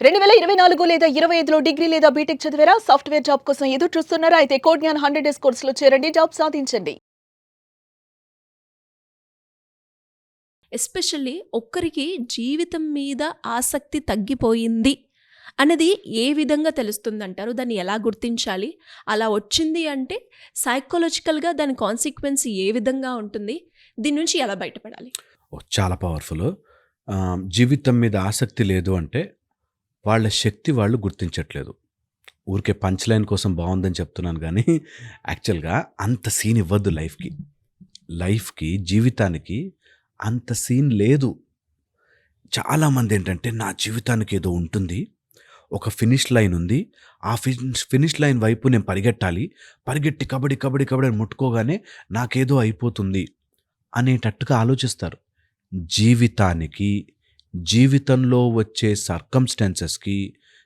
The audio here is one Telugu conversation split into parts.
2024 లేదా 25లో డిగ్రీ లేదా బీటెక్ చదివారా? సాఫ్ట్‌వేర్ జాబ్ కోసం ఎదురు చూస్తున్నారా? అయితే కోడ్ జ్ఞాన్ 100 డేస్ కోర్సులో చేరండి. జాబ్ సాధించండి. ఎస్పెషల్లీ ఒక్కరికి జీవితం మీద ఆసక్తి తగ్గిపోయింది అనేది ఏ విధంగా తెలుస్తుందంటారు? దాన్ని ఎలా గుర్తించాలి? అలా వచ్చింది అంటే సైకలాజికల్‌గా దాని కాన్సిక్వెన్స్ ఏ విధంగా ఉంటుంది? దీని నుంచి ఎలా బయటపడాలి? చాలా పవర్ఫుల్. జీవితం మీద ఆసక్తి లేదు అంటే వాళ్ళ శక్తి వాళ్ళు గుర్తించట్లేదు. ఊరికే పంచ్ లైన్ కోసం బావుందని చెప్తున్నాను గానీ, యాక్చువల్‌గా అంత సీన్ ఇవ్వద్దు లైఫ్‌కి. లైఫ్‌కి, జీవితానికి అంత సీన్ లేదు. చాలామందేంటంటే, నా జీవితానికి ఏదో ఉంటుంది. ఒక ఫినిష్ లైన్ ఉంది. ఆ ఫినిష్ లైన్ వైపు నేను పరిగెట్టాలి. పరిగెట్టి కబడ్డీ, కబడ్డీ, కబడ్డీ అని ముట్టుకోగానే నాకేదో అయిపోతుంది అనేటట్టుగా ఆలోచిస్తారు. జీవితానికి, జీవితంలో వచ్చే సర్కమ్‌స్టాన్సెస్‌కి,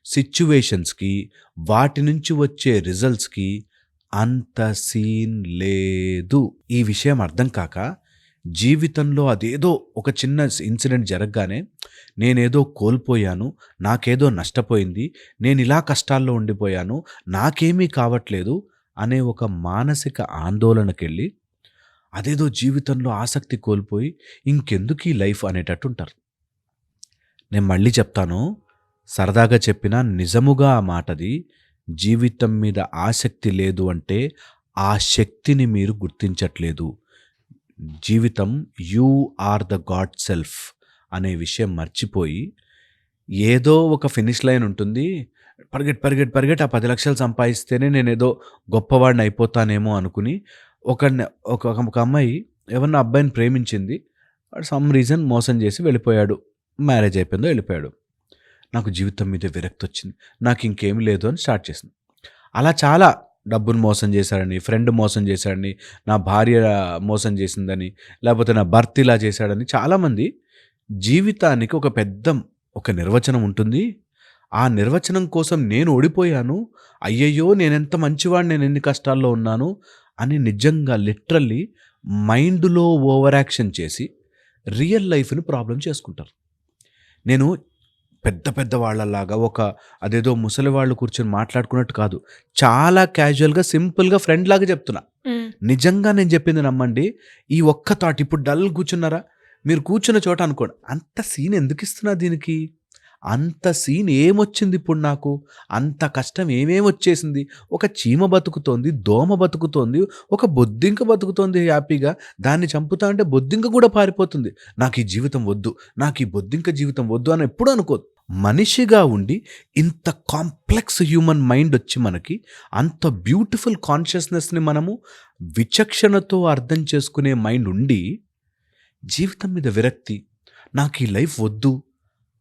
సిట్యుయేషన్స్‌కి, వాటి నుంచి వచ్చే రిజల్ట్స్‌కి అంత సీన్ లేదు. ఈ విషయం అర్థం కాక జీవితంలో అదేదో ఒక చిన్న ఇన్సిడెంట్ జరగగానే నేనేదో కోల్పోయాను, నాకేదో నష్టపోయింది, నేనిలా కష్టాల్లో ఉండిపోయాను, నాకేమీ కావట్లేదు అనే ఒక మానసిక ఆందోళనకెళ్ళి అదేదో జీవితంలో ఆసక్తి కోల్పోయి ఇంకెందుకీ లైఫ్ అనేటట్టుంటారు. నేను మళ్ళీ చెప్తాను. సరదాగా చెప్పినా నిజముగా ఆ మాటది. జీవితం మీద ఆసక్తి లేదు అంటే ఆ శక్తిని మీరు గుర్తించట్లేదు. జీవితం you are the God self అనే విషయం మర్చిపోయి ఏదో ఒక ఫినిష్ లైన్ ఉంటుంది. పరిగెట్టి, పరిగెట్టి, పరిగెట్టి ఆ 10 లక్షలు సంపాదిస్తేనే నేనేదో గొప్పవాడిని అయిపోతానేమో అనుకుని ఒకడిని ఒక ఒక అమ్మాయి ఎవరినో అబ్బాయిని ప్రేమించింది. వాడు సమ్ రీజన్ మోసం చేసి వెళ్ళిపోయాడు. మ్యారేజ్ అయిపోయిందో వెళ్ళిపోయాడు. నాకు జీవితం మీద విరక్తొచ్చింది. నాకింకేమి లేదు అని స్టార్ట్ చేసింది. అలా చాలా డబ్బును మోసం చేశాడని, ఫ్రెండ్ మోసం చేశాడని, నా భార్య మోసం చేసిందని, లేకపోతే నా భర్త ఇలా చేశాడని చాలామంది జీవితానికి ఒక నిర్వచనం ఉంటుంది. ఆ నిర్వచనం కోసం నేను ఓడిపోయాను. అయ్యయ్యో! నేనెంత మంచివాడిని, నేనెన్ని కష్టాల్లో ఉన్నాను అని నిజంగా లిటరల్లీ మైండ్‌లో ఓవర్ యాక్షన్ చేసి రియల్ లైఫ్‌ని ప్రాబ్లమ్ చేసుకుంటారు. నేను పెద్ద పెద్ద వాళ్ళలాగా అదేదో ముసలి వాళ్ళు కూర్చొని మాట్లాడుకున్నట్టు కాదు. చాలా క్యాజువల్‌గా, సింపుల్‌గా ఫ్రెండ్‌లాగా చెప్తున్నా. నిజంగా నేను చెప్పింది నమ్మండి. ఈ ఒక్క థాట్ ఇప్పుడు డల్ కూర్చున్నారా? మీరు కూర్చున్న చోట అనుకోండి. అంత సీన్ ఎందుకిస్తున్నా దీనికి? అంత సీన్ ఏమొచ్చింది ఇప్పుడు నాకు? అంత కష్టం ఏమేమొచ్చేసింది? ఒక చీమ బతుకుతోంది, దోమ బతుకుతోంది, ఒక బొద్దింక బతుకుతోంది హ్యాపీగా. దాన్ని చంపుతా అంటే బొద్దింక కూడా పారిపోతుంది. నాకీ జీవితం వద్దు, నాకీ బొద్దింక జీవితం వద్దు అని ఎప్పుడూ అనుకోదు. మనిషిగా ఉండి ఇంత కాంప్లెక్స్ హ్యూమన్ మైండ్ వచ్చి మనకి అంత బ్యూటిఫుల్ కాన్షియస్నెస్‌ని మనము విచక్షణతో అర్థం చేసుకునే మైండ్ ఉండి, జీవితం మీద విరక్తి, నాకీ లైఫ్ వద్దు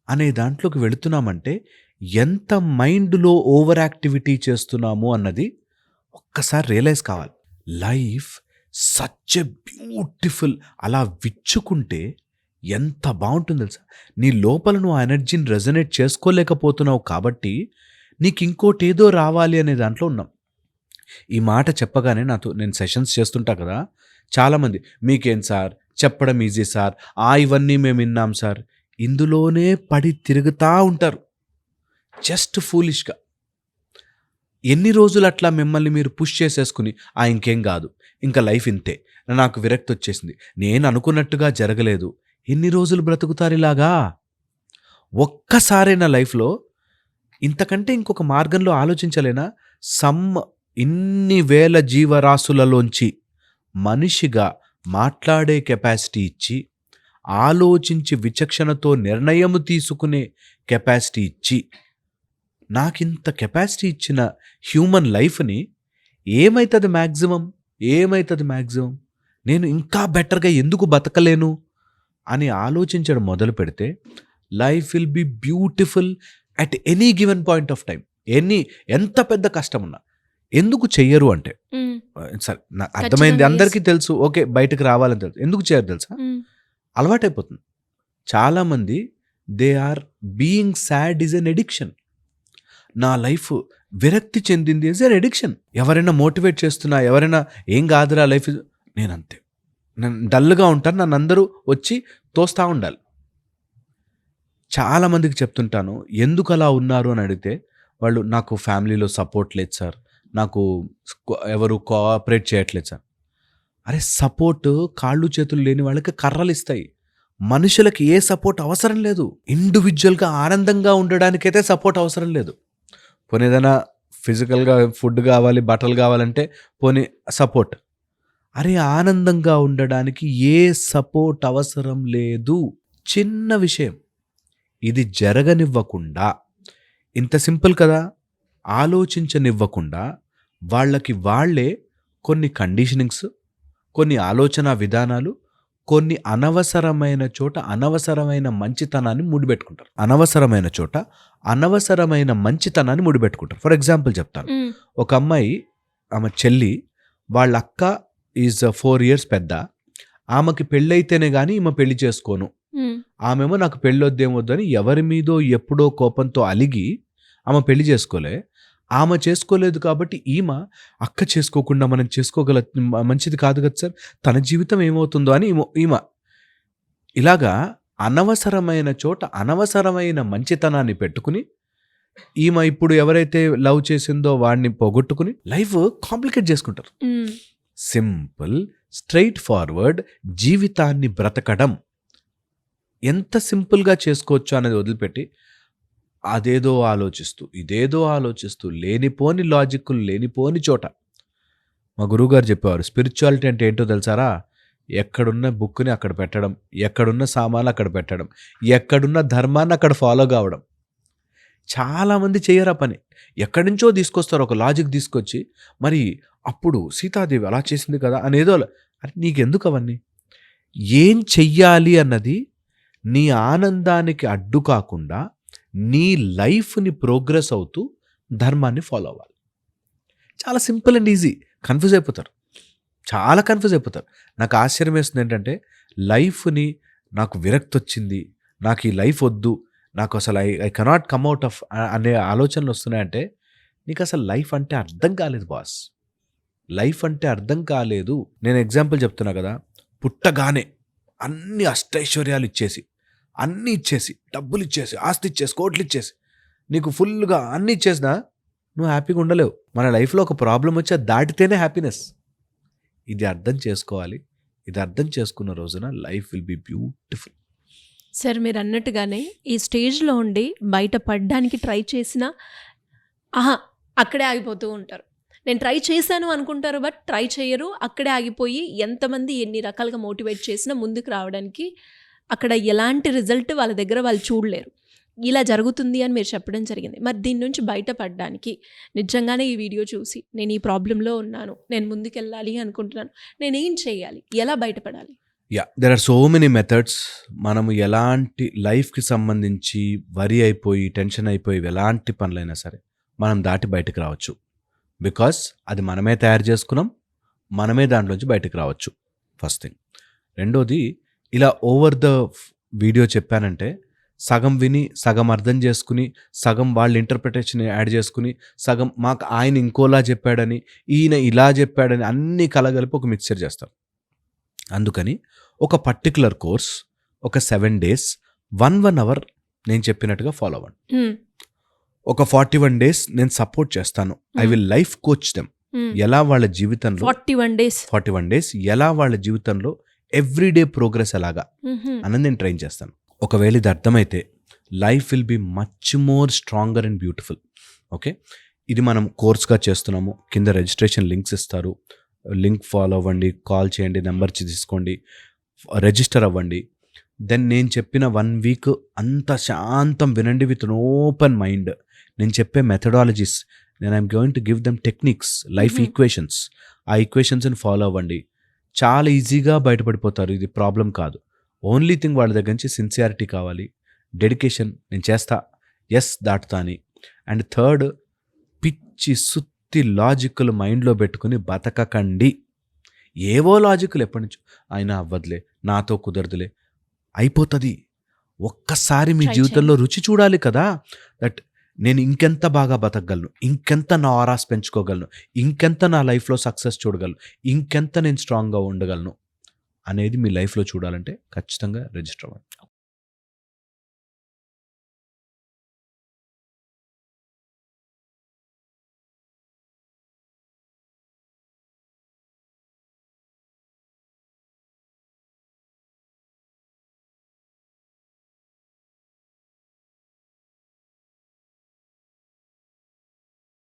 అనే దాంట్లోకి వెళుతున్నామంటే ఎంత మైండ్‌లో ఓవర్ యాక్టివిటీ చేస్తున్నాము అన్నది ఒక్కసారి రియలైజ్ కావాలి. లైఫ్ సచ్ ఎ బ్యూటిఫుల్, అలా విచ్చుకుంటే ఎంత బావుంటుందో తెలుసా? నీ లోపల నువ్వు ఆ ఎనర్జీని రెజొనేట్ చేసుకోలేకపోతున్నావు కాబట్టి నీకింకోటేదో రావాలి అనే దాంట్లో ఉన్నాం. ఈ మాట చెప్పగానే నేను సెషన్స్ చేస్తుంటా కదా! చాలామంది మీకేం సార్ చెప్పడం ఈజీ సార్, ఇవన్నీ మేము విన్నాం సార్. ఇందులోనే పడి తిరుగుతా ఉంటారు జస్ట్ ఫూలిష్‌గా. ఎన్ని రోజులు అట్లా మిమ్మల్ని మీరు పుష్ చేసేసుకుని ఇంకేం కాదు, ఇంకా లైఫ్ ఇంతే, నాకు విరక్తి వచ్చేసింది, నేను అనుకున్నట్టుగా జరగలేదు, ఎన్ని రోజులు బ్రతుకుతారు ఇలాగా? ఒక్కసారైనా లైఫ్‌లో ఇంతకంటే ఇంకొక మార్గంలో ఆలోచించలేనా? ఇన్ని వేల జీవరాశులలోంచి మనిషిగా మాట్లాడే కెపాసిటీ ఇచ్చి, ఆలోచించి విచక్షణతో నిర్ణయము తీసుకునే కెపాసిటీ ఇచ్చి, నాకింత కెపాసిటీ ఇచ్చిన హ్యూమన్ లైఫ్‌ని ఏమైతది మ్యాక్సిమం? నేను ఇంకా బెటర్‌గా ఎందుకు బతకలేను అని ఆలోచించడం మొదలు పెడితే life will be beautiful at any given point of time. ఎంత పెద్ద కష్టం ఉన్నా. ఎందుకు చెయ్యరు అంటే, సరే నాకు అర్థమైంది, ఖచ్చితంగా. అందరికీ తెలుసు. ఓకే, బయటకు రావాలని తెలుసు. ఎందుకు చేయరు తెలుసా? అలవాటైపోతుంది. చాలామంది they are being sad is an addiction. నా లైఫ్ విరక్తి చెందింది ఈజ్ ఎన్ ఎడిక్షన్. ఎవరైనా మోటివేట్ చేస్తున్నా, ఎవరైనా ఏం కాదురా లైఫ్, నేనంతే, నేను డల్గా ఉంటాను, నన్ను అందరూ వచ్చి తోస్తా ఉండాలి. చాలా మందికి చెప్తుంటాను, ఎందుకు అలా ఉన్నారు అని అడిగితే వాళ్ళు, నాకు ఫ్యామిలీలో సపోర్ట్ లేదు సార్, నాకు ఎవరు కోఆపరేట్ చేయట్లేదు సార్. అరే సపోర్ట్ కాళ్ళు చేతులు లేని వాళ్ళకి కర్రలు ఇస్తాయి. మనుషులకి ఏ సపోర్ట్ అవసరం లేదు. ఇండివిజువల్గా ఆనందంగా ఉండడానికైతే సపోర్ట్ అవసరం లేదు. పోనీ ఏదైనా ఫిజికల్గా ఫుడ్ కావాలి, బట్టలు కావాలంటే పోనీ సపోర్ట్. అరే ఆనందంగా ఉండడానికి ఏ సపోర్ట్ అవసరం లేదు. చిన్న విషయం. ఇది జరగనివ్వకుండా, ఇంత సింపుల్ కదా, ఆలోచించనివ్వకుండా వాళ్ళకి వాళ్ళే కొన్ని కండిషనింగ్స్, కొన్ని ఆలోచన విధానాలు, కొన్ని అనవసరమైన చోట అనవసరమైన మంచితనాన్ని ముడిపెట్టుకుంటారు. అనవసరమైన చోట అనవసరమైన మంచితనాన్ని ముడిపెట్టుకుంటారు. ఫర్ ఎగ్జాంపుల్ చెప్తాను. ఒక అమ్మాయి, ఆమె చెల్లి, వాళ్ళ అక్క ఈజ్ 4 years పెద్ద. ఆమెకి పెళ్ళైతేనే కానీ ఈమె పెళ్లి చేసుకోను, ఆమెమో నాకు పెళ్ళొద్దేమొద్దు అని ఎవరి మీదో ఎప్పుడో కోపంతో అలిగి ఆమె పెళ్లి చేసుకోలే. ఆమె చేసుకోలేదు కాబట్టి ఈమె అక్క చేసుకోకుండా మనం చేసుకోగల మంచిది కాదు కదా సార్, తన జీవితం ఏమవుతుందో అని ఈమె ఇలాగా అనవసరమైన చోట అనవసరమైన మంచితనాన్ని పెట్టుకుని ఈమె ఇప్పుడు ఎవరైతే లవ్ చేసిందో వాడిని పోగొట్టుకుని లైఫ్ కాంప్లికేట్ చేసుకుంటారు. సింపుల్ స్ట్రైట్ ఫార్వర్డ్ జీవితాన్ని బ్రతకడం ఎంత సింపుల్గా చేసుకోవచ్చు అనేది వదిలిపెట్టి అదేదో ఆలోచిస్తూ ఇదేదో ఆలోచిస్తూ లేనిపోని లాజిక్కులు లేనిపోని చోట. మా గురువుగారు చెప్పేవారు, స్పిరిచువాలిటీ అంటే ఏంటో తెలుసారా, ఎక్కడున్న బుక్ని అక్కడ పెట్టడం, ఎక్కడున్న సామాన్లు అక్కడ పెట్టడం, ఎక్కడున్న ధర్మాన్ని అక్కడ ఫాలో కావడం. చాలామంది చేయరా పని, ఎక్కడి నుంచో తీసుకొస్తారు ఒక లాజిక్ తీసుకొచ్చి, మరి అప్పుడు సీతాదేవి అలా చేసింది కదా అనేదో. అరే నీకెందుకు అవన్నీ? ఏం చెయ్యాలి అన్నది నీ ఆనందానికి అడ్డు కాకుండా నీ లైఫ్ని ప్రోగ్రెస్ అవుతూ ధర్మాన్ని ఫాలో అవ్వాలి. చాలా సింపుల్ అండ్ ఈజీ. కన్ఫ్యూజ్ అయిపోతారు, చాలా కన్ఫ్యూజ్ అయిపోతారు. నాకు ఆశ్చర్యం వేస్తుంది ఏంటంటే, లైఫ్ని నాకు విరక్తి వచ్చింది, నాకు ఈ లైఫ్ వద్దు, నాకు అసలు I cannot come out of అనే ఆలోచనలు వస్తున్నాయంటే నీకు అసలు లైఫ్ అంటే అర్థం కాలేదు బాస్. లైఫ్ అంటే అర్థం కాలేదు. నేను ఎగ్జాంపుల్ చెప్తున్నా కదా, పుట్టగానే అన్ని అష్టైశ్వర్యాలు ఇచ్చేసి, అన్నీ ఇచ్చేసి, డబ్బులు ఇచ్చేసి, ఆస్తి ఇచ్చేసి, కోట్లు ఇచ్చేసి, నీకు ఫుల్గా అన్నీ ఇచ్చేసినా నువ్వు హ్యాపీగా ఉండలేవు. మన లైఫ్లో ఒక ప్రాబ్లం వచ్చి అది దాటితేనే హ్యాపీనెస్. ఇది అర్థం చేసుకోవాలి. ఇది అర్థం చేసుకున్న రోజున life will be beautiful. Sir మీరు అన్నట్టుగానే ఈ స్టేజ్లో ఉండి బయటపడడానికి ట్రై చేసినా అక్కడే ఆగిపోతూ ఉంటారు. నేను ట్రై చేశాను అనుకుంటారు, బట్ ట్రై చేయరు, అక్కడే ఆగిపోయి ఎంతమంది ఎన్ని రకాలుగా మోటివేట్ చేసినా ముందుకు రావడానికి అక్కడ ఎలాంటి రిజల్ట్ వాళ్ళ దగ్గర వాళ్ళు చూడలేరు. ఇలా జరుగుతుంది అని మీరు చెప్పడం జరిగింది. మరి దీని నుంచి బయటపడడానికి నిజంగానే ఈ వీడియో చూసి నేను ఈ ప్రాబ్లంలో ఉన్నాను, నేను ముందుకెళ్ళాలి అనుకుంటున్నాను, నేనేం చేయాలి, ఎలా బయటపడాలి? There are so many methods. మనము ఎలాంటి లైఫ్కి సంబంధించి వరి అయిపోయి టెన్షన్ అయిపోయి ఎలాంటి పనులైనా సరే మనం దాటి బయటకు రావచ్చు. బికాస్ అది మనమే తయారు చేసుకున్నాం, మనమే దాంట్లోంచి బయటకు రావచ్చు. First thing. రెండోది, ఇలా ఓవర్ ద వీడియో చెప్పానంటే సగం విని సగం అర్థం చేసుకుని సగం వాళ్ళ ఇంటర్ప్రిటేషన్ యాడ్ చేసుకుని సగం మాకు ఆయన ఇంకోలా చెప్పాడని ఈయన ఇలా చెప్పాడని అన్నీ కలగలిపి ఒక మిక్చర్ చేస్తారు. అందుకని ఒక పర్టికులర్ కోర్స్ ఒక 7 days 1 hour నేను చెప్పినట్టుగా ఫాలో అవ్వండి. ఒక 41 days నేను సపోర్ట్ చేస్తాను. I will life coach them. ఎలా వాళ్ళ జీవితంలో 41 days ఎలా వాళ్ళ జీవితంలో ఎవ్రీడే ప్రోగ్రెస్ ఎలాగా అన్నది నేను ట్రైన్ చేస్తాను. ఒకవేళ ఇది అర్థమైతే life will be much more stronger and beautiful. Okay, ఇది మనం కోర్స్గా చేస్తున్నాము. కింద రిజిస్ట్రేషన్ లింక్స్ ఇస్తారు, లింక్ ఫాలో అవ్వండి, కాల్ చేయండి, నెంబర్ తీసుకోండి, రిజిస్టర్ అవ్వండి. దెన్ నేను చెప్పిన 1 week అంత శాంతం వినండి విత్ అన్ ఓపెన్ మైండ్. నేను చెప్పే మెథడాలజీస్, నేను I'm going to give them techniques, life equations. ఆ ఈక్వేషన్స్ని ఫాలో అవ్వండి. చాలా ఈజీగా బయటపడిపోతారు. ఇది ప్రాబ్లం కాదు. ఓన్లీ థింగ్ వాళ్ళ దగ్గర నుంచి సిన్సియారిటీ కావాలి, డెడికేషన్. నేను చేస్తా, ఎస్ దాటుతా అని. అండ్ థర్డ్, పిచ్చి సుత్తి లాజిక్లు మైండ్లో పెట్టుకుని బతకకండి. ఏవో లాజిక్లు ఎప్పటి నుంచో ఆయన అవ్వదులే, నాతో కుదరదులే, అయిపోతుంది. ఒక్కసారి మీ జీవితంలో రుచి చూడాలి కదా, దట్ నేను ఇంకెంత బాగా బతకగలను, ఇంకెంత నా ఆరాస్ పెంచుకోగలను, ఇంకెంత నా లైఫ్లో సక్సెస్ చూడగలను, ఇంకెంత నేను స్ట్రాంగ్గా ఉండగలను అనేది మీ లైఫ్లో చూడాలంటే ఖచ్చితంగా రిజిస్టర్ అవ్వండి.